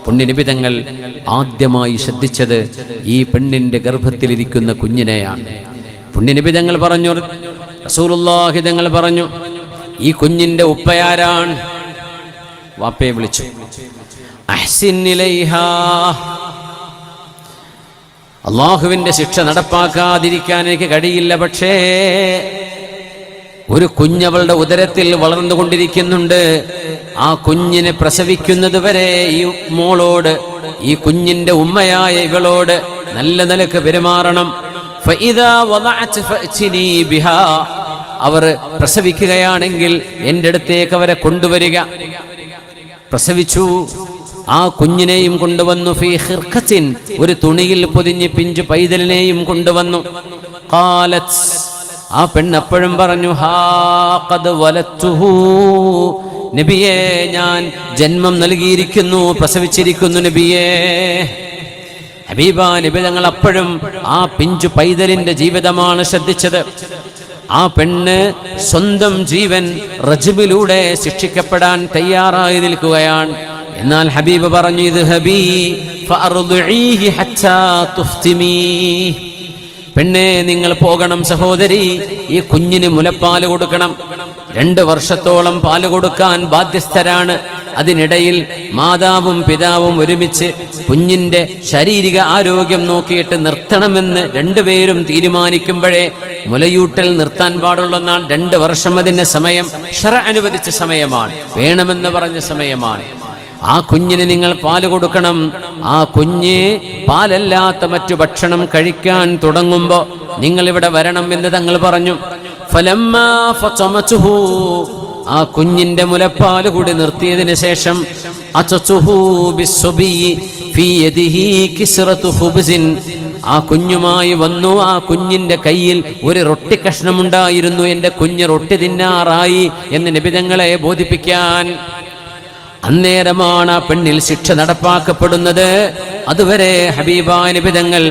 പുണ്യനബി തങ്ങൾ ആദ്യമായി ശ്രദ്ധിച്ചത് ഈ പെണ്ണിന്റെ ഗർഭത്തിലിരിക്കുന്ന കുഞ്ഞിനെയാണ്. പുണ്യനബി തങ്ങൾ പറഞ്ഞു, റസൂലുള്ളാഹി തങ്ങൾ പറഞ്ഞു, ഈ കുഞ്ഞിന്റെ ഉപ്പയാരാണ്? വാപ്പയെ വിളിച്ചു. അഹ്സിൻ ഇലൈഹാ, അള്ളാഹുവിന്റെ ശിക്ഷ നടപ്പാക്കാതിരിക്കാൻ എനിക്ക് കഴിയില്ല, പക്ഷേ ഒരു കുഞ്ഞവളുടെ ഉദരത്തിൽ വളർന്നുകൊണ്ടിരിക്കുന്നുണ്ട്. ആ കുഞ്ഞിനെ പ്രസവിക്കുന്നത് വരെ ഈ മോളോട്, ഈ കുഞ്ഞിന്റെ ഉമ്മയായ ഇവളോട് നല്ല നിലക്ക് പെരുമാറണം. അവർ പ്രസവിക്കുകയാണെങ്കിൽ എൻ്റെ അടുത്തേക്ക് അവരെ കൊണ്ടുവരിക. പ്രസവിച്ചു. ആ കുഞ്ഞിനെയും കൊണ്ടുവന്നു. ഫീ ഖിർഖത്തിൻ, ഒരു തുണിയിൽ പൊതിഞ്ഞ് പിഞ്ചു പൈതലിനെയും കൊണ്ടുവന്നു. ഖാലത്, ആ പെണ്ണ് അപ്പോഴും പറഞ്ഞു, ഹാ ഖദ് വലത്തുഹു, നബിയേ ഞാൻ ജന്മം നൽകിയിരിക്കുന്നു, പ്രസവിച്ചിരിക്കുന്നു നബിയേ. ഹബീബ നബി തങ്ങൾ അപ്പോഴും ആ പിഞ്ചു പൈതലിന്റെ ജീവിതമാണ് ശ്രദ്ധിച്ചത്. ആ പെണ്ണ് സ്വന്തം ജീവൻ റജ്മിലൂടെ ശിക്ഷിക്കപ്പെടാൻ തയ്യാറായി നിൽക്കുകയാണ്. എന്നാൽ ഹബീബ് പറഞ്ഞു, ഇദ്ഹബീ ഫഅർദിഈഹി ഹത്താ തുഫ്തിമീ, പെണ്ണെ നിങ്ങൾ പോകണം സഹോദരി, ഈ കുഞ്ഞിന് മുലപ്പാല് കൊടുക്കണം. 2 വർഷത്തോളം പാല് കൊടുക്കാൻ ബാധ്യസ്ഥരാണ്. അതിനിടയിൽ മാതാവും പിതാവും ഒരുമിച്ച് കുഞ്ഞിന്റെ ശാരീരിക ആരോഗ്യം നോക്കിയിട്ട് നിർത്തണമെന്ന് 2 പേരും തീരുമാനിക്കുമ്പോഴേ മുലയൂട്ടൽ നിർത്താൻ പാടുള്ളെന്നാണ്. 2 വർഷം അതിന്റെ സമയം ശറഅ് അനുവദിച്ച സമയമാണ്, വേണമെന്ന് പറഞ്ഞ സമയമാണ്. ആ കുഞ്ഞിന് നിങ്ങൾ പാല് കൊടുക്കണം. ആ കുഞ്ഞ് പാലല്ലാത്ത മറ്റു ഭക്ഷണം കഴിക്കാൻ തുടങ്ങുമ്പോ നിങ്ങൾ ഇവിടെ വരണം എന്ന് തങ്ങൾ പറഞ്ഞു. ഫലമ്മാ ഫതമതുഹു, ആ കുഞ്ഞിന്റെ മുലപ്പാല് കൂടി നിർത്തിയതിനു ശേഷം അതതുഹു ബിസ്സുബി ഫീ യദിഹി കിസ്റതു ഖുബ്സിൻ, ആ കുഞ്ഞുമായി വന്നു. ആ കുഞ്ഞിന്റെ കയ്യിൽ ഒരു റൊട്ടി കഷ്ണമുണ്ടായിരുന്നു. എൻ്റെ കുഞ്ഞ് റൊട്ടി തിന്നാറായി എന്ന് നബി തങ്ങളെ ബോധിപ്പിക്കാൻ. അന്നേരമാണ് ആ പെണ്ണിൽ ശിക്ഷ നടപ്പാക്കപ്പെടുന്നത്. അതുവരെ ഹബീബായ നബി തങ്ങൾ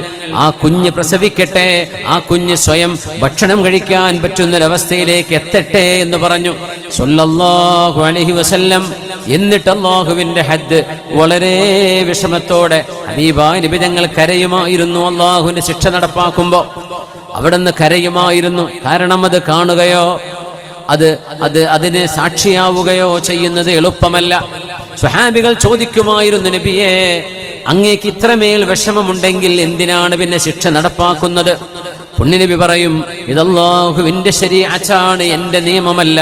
ആ കുഞ്ഞ് പ്രസവിക്കട്ടെ, ആ കുഞ്ഞ് സ്വയം ഭക്ഷണം കഴിക്കാൻ പറ്റുന്നൊരവസ്ഥയിലേക്ക് എത്തട്ടെ എന്ന് പറഞ്ഞു സ്വല്ലല്ലാഹു അലൈഹി വസല്ലം. എന്നിട്ട് അല്ലാഹുവിന്റെ ഹദ് വളരെ വിഷമത്തോടെ ഹബീബായ നബി തങ്ങൾ കരയുമായിരുന്നു. അല്ലാഹുവിന്റെ ശിക്ഷ നടപ്പാക്കുമ്പോൾ അവിടുന്ന് കരയുമായിരുന്നു. കാരണം അത് കാണുകയോ അതിന് സാക്ഷിയാവുകയോ ചെയ്യുന്നത് എളുപ്പമല്ല. സ്വഹാബികൾ ചോദിക്കുമായിരുന്നു, നബിയേ അങ്ങേക്ക് ഇത്രമേൽ വിഷമമുണ്ടെങ്കിൽ എന്തിനാണ് പിന്നെ ശിക്ഷ നടപ്പാക്കുന്നത്? പുണ്യനബി പറയും, ഇത് അല്ലാഹുവിന്റെ ശരീഅത്താണ്, എന്റെ നിയമമല്ല.